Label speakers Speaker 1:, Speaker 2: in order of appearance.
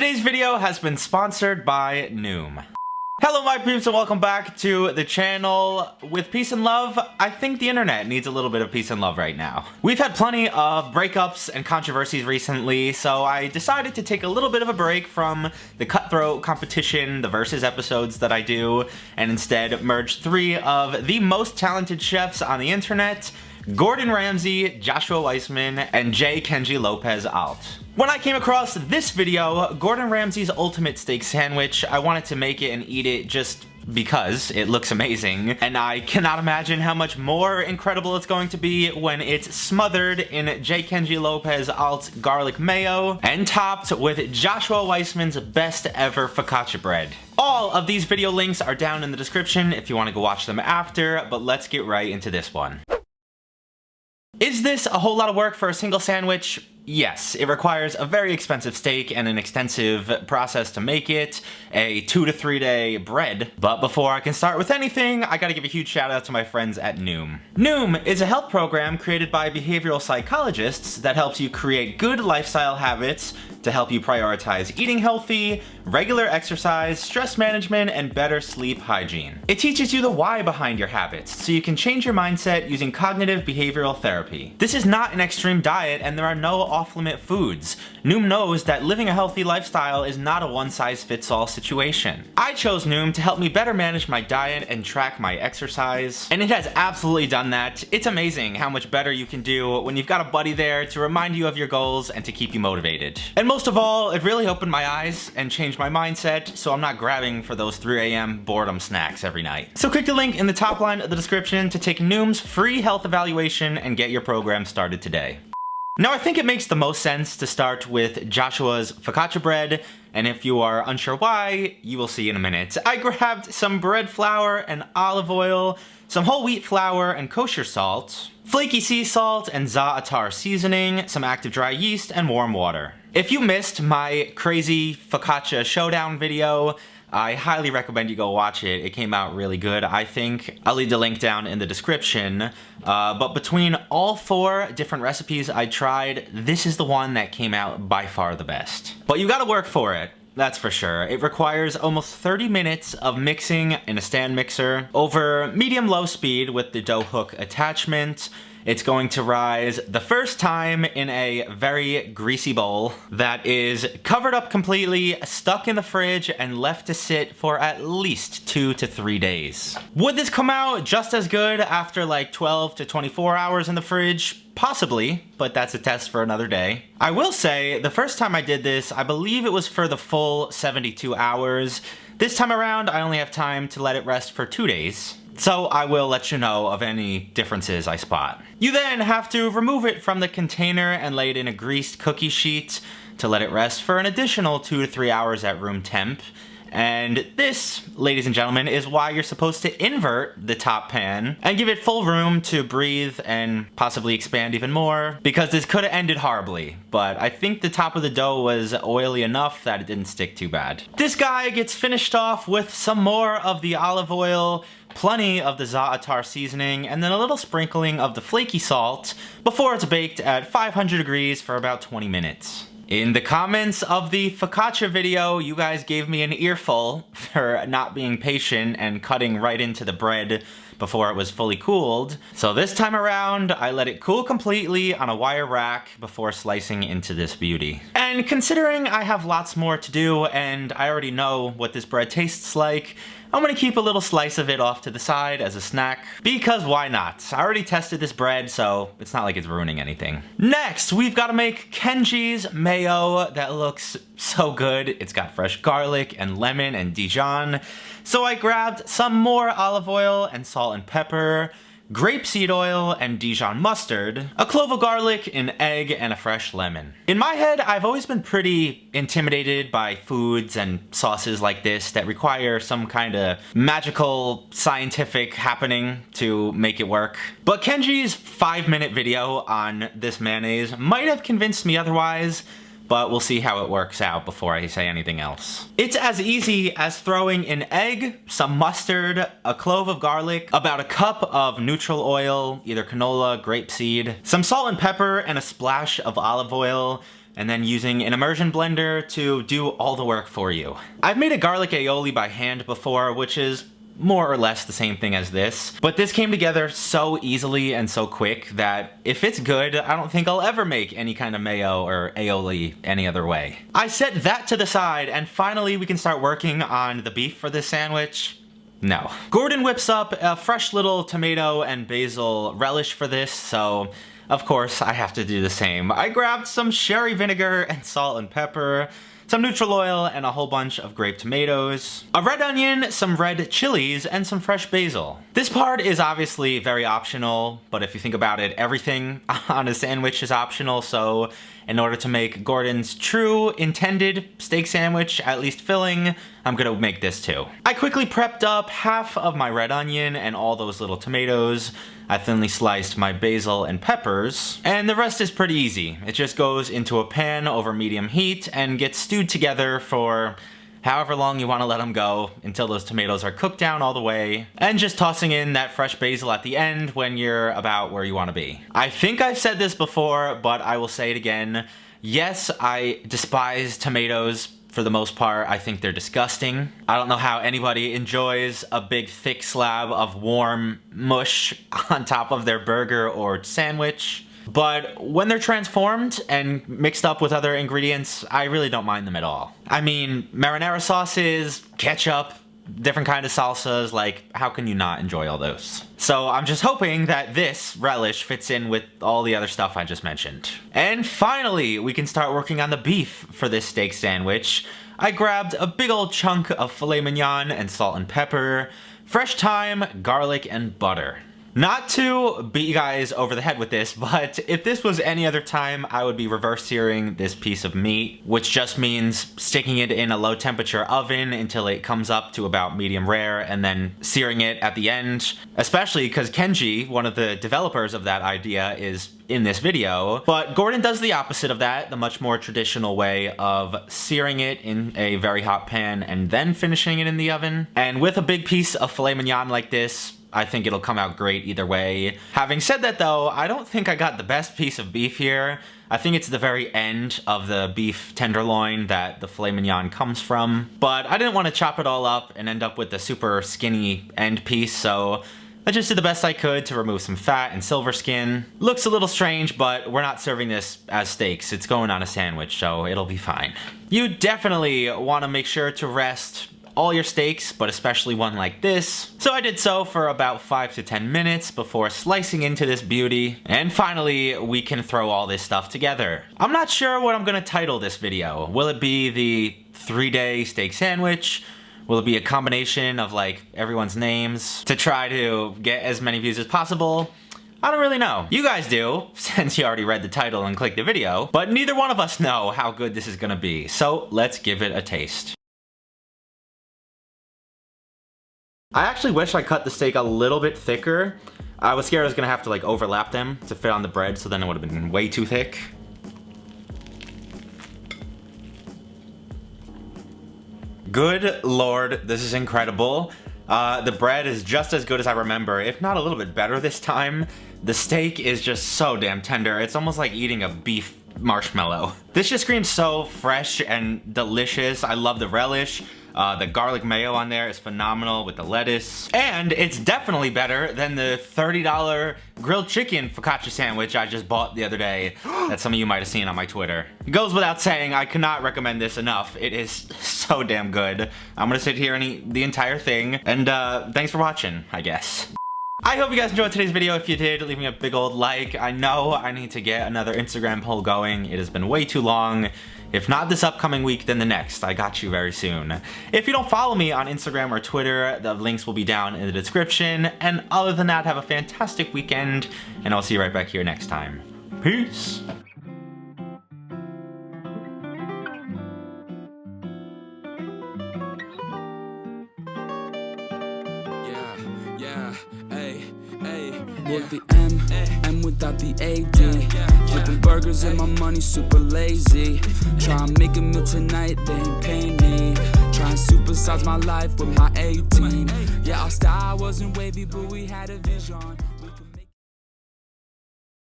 Speaker 1: Today's video has been sponsored by Noom. Hello my peeps and welcome back to the channel. With peace and love, I think the internet needs a little bit of peace and love right now. We've had plenty of breakups and controversies recently, so I decided to take a little bit of a break from the cutthroat competition, the versus episodes that I do, and instead merge three of the most talented chefs on the internet: Gordon Ramsay, Joshua Weissman, and J. Kenji Lopez Alt. When I came across this video, Gordon Ramsay's ultimate steak sandwich, I wanted to make it and eat it just because it looks amazing, and I cannot imagine how much more incredible it's going to be when it's smothered in J. Kenji Lopez Alt's garlic mayo and topped with Joshua Weissman's best ever focaccia bread. All of these video links are down in the description if you want to go watch them after, but let's get right into this one. Is this a whole lot of work for a single sandwich? Yes, it requires a very expensive steak and an extensive process to make it, a 2 to 3 day bread. But before I can start with anything, I gotta give a huge shout out to my friends at Noom. Noom is a health program created by behavioral psychologists that helps you create good lifestyle habits to help you prioritize eating healthy, regular exercise, stress management, and better sleep hygiene. It teaches you the why behind your habits, so you can change your mindset using cognitive behavioral therapy. This is not an extreme diet, and there are no off-limit foods. Noom knows that living a healthy lifestyle is not a one-size-fits-all situation. I chose Noom to help me better manage my diet and track my exercise, and it has absolutely done that. It's amazing how much better you can do when you've got a buddy there to remind you of your goals and to keep you motivated. And most of all, it really opened my eyes and changed my mindset, so I'm not grabbing for those 3 a.m. boredom snacks every night. So click the link in the top line of the description to take Noom's free health evaluation and get your program started today. Now I think it makes the most sense to start with Joshua's focaccia bread, and if you are unsure why, you will see in a minute. I grabbed some bread flour and olive oil, some whole wheat flour and kosher salt, flaky sea salt and za'atar seasoning, some active dry yeast, and warm water. If you missed my crazy focaccia showdown video, I highly recommend you go watch it. It came out really good, I think. I'll leave the link down in the description. But between all 4 different recipes I tried, this is the one that came out by far the best. But you gotta work for it. That's for sure. It requires almost 30 minutes of mixing in a stand mixer over medium-low speed with the dough hook attachment. It's going to rise the first time in a very greasy bowl that is covered up completely, stuck in the fridge, and left to sit for at least 2 to 3 days. Would this come out just as good after like 12 to 24 hours in the fridge? Possibly, but that's a test for another day. I will say, the first time I did this, I believe it was for the full 72 hours. This time around, I only have time to let it rest for 2 days. So I will let you know of any differences I spot. You then have to remove it from the container and lay it in a greased cookie sheet to let it rest for an additional 2 to 3 hours at room temp. And this, ladies and gentlemen, is why you're supposed to invert the top pan and give it full room to breathe and possibly expand even more, because this could have ended horribly, but I think the top of the dough was oily enough that it didn't stick too bad. This guy gets finished off with some more of the olive oil, plenty of the za'atar seasoning, and then a little sprinkling of the flaky salt before it's baked at 500 degrees for about 20 minutes. In the comments of the focaccia video, you guys gave me an earful for not being patient and cutting right into the bread before it was fully cooled. So this time around, I let it cool completely on a wire rack before slicing into this beauty. And considering I have lots more to do and I already know what this bread tastes like, I'm gonna keep a little slice of it off to the side as a snack, because why not? I already tested this bread, so it's not like it's ruining anything. Next, we've gotta make Kenji's mayo that looks so good. It's got fresh garlic and lemon and Dijon. So I grabbed some more olive oil and salt and pepper, grapeseed oil and Dijon mustard, a clove of garlic, an egg, and a fresh lemon. In my head, I've always been pretty intimidated by foods and sauces like this that require some kind of magical scientific happening to make it work. But Kenji's 5-minute video on this mayonnaise might have convinced me otherwise, but we'll see how it works out before I say anything else. It's as easy as throwing an egg, some mustard, a clove of garlic, about a cup of neutral oil, either canola, grapeseed, some salt and pepper, and a splash of olive oil, and then using an immersion blender to do all the work for you. I've made a garlic aioli by hand before, which is more or less the same thing as this, but this came together so easily and so quick that if it's good, I don't think I'll ever make any kind of mayo or aioli any other way. I set that to the side, and finally we can start working on the beef for this sandwich. No. Gordon whips up a fresh little tomato and basil relish for this, so of course I have to do the same. I grabbed some sherry vinegar and salt and pepper, some neutral oil, and a whole bunch of grape tomatoes, a red onion, some red chilies, and some fresh basil. This part is obviously very optional, but if you think about it, everything on a sandwich is optional, so in order to make Gordon's true intended steak sandwich at least filling, I'm gonna make this too. I quickly prepped up half of my red onion and all those little tomatoes. I thinly sliced my basil and peppers, and the rest is pretty easy. It just goes into a pan over medium heat and gets stewed together for however long you want to let them go until those tomatoes are cooked down all the way, and just tossing in that fresh basil at the end when you're about where you want to be. I think I've said this before, but I will say it again. Yes, I despise tomatoes for the most part. I think they're disgusting. I don't know how anybody enjoys a big thick slab of warm mush on top of their burger or sandwich. But when they're transformed and mixed up with other ingredients, I really don't mind them at all. I mean, marinara sauces, ketchup, different kind of salsas, like how can you not enjoy all those? So I'm just hoping that this relish fits in with all the other stuff I just mentioned. And finally, we can start working on the beef for this steak sandwich. I grabbed a big old chunk of filet mignon and salt and pepper, fresh thyme, garlic, and butter. Not to beat you guys over the head with this, but if this was any other time, I would be reverse searing this piece of meat, which just means sticking it in a low temperature oven until it comes up to about medium rare and then searing it at the end, especially because Kenji, one of the developers of that idea, is in this video. But Gordon does the opposite of that, the much more traditional way of searing it in a very hot pan and then finishing it in the oven. And with a big piece of filet mignon like this, I think it'll come out great either way. Having said that though, I don't think I got the best piece of beef here. I think it's the very end of the beef tenderloin that the filet mignon comes from. But I didn't want to chop it all up and end up with the super skinny end piece, so I just did the best I could to remove some fat and silver skin. Looks a little strange, but we're not serving this as steaks. It's going on a sandwich, so it'll be fine. You definitely want to make sure to rest all your steaks, but especially one like this. So I did so for about 5 to 10 minutes before slicing into this beauty. And finally, we can throw all this stuff together. I'm not sure what I'm gonna title this video. Will it be the 3-day steak sandwich? Will it be a combination of like everyone's names to try to get as many views as possible? I don't really know. You guys do, since you already read the title and clicked the video, but neither one of us know how good this is gonna be. So let's give it a taste. I actually wish I cut the steak a little bit thicker. I was scared I was gonna have to like overlap them to fit on the bread, so then it would have been way too thick. Good Lord, this is incredible. The bread is just as good as I remember, if not a little bit better this time. The steak is just so damn tender. It's almost like eating a beef marshmallow. This just screams so fresh and delicious. I love the relish. The garlic mayo on there is phenomenal with the lettuce. And it's definitely better than the $30 grilled chicken focaccia sandwich I just bought the other day that some of you might have seen on my Twitter. It goes without saying, I cannot recommend this enough. It is so damn good. I'm gonna sit here and eat the entire thing. And thanks for watching, I guess. I hope you guys enjoyed today's video. If you did, leave me a big old like. I know I need to get another Instagram poll going. It has been way too long. If not this upcoming week, then the next. I got you very soon. If you don't follow me on Instagram or Twitter, the links will be down in the description. And other than that, have a fantastic weekend, and I'll see you right back here next time. Peace.
Speaker 2: With the M without the AD. Flipping burgers and my money super lazy. Try and make a meal tonight, they ain't paying me. Try and supersize my life with my 18. Yeah, our style wasn't wavy, but we had a vision.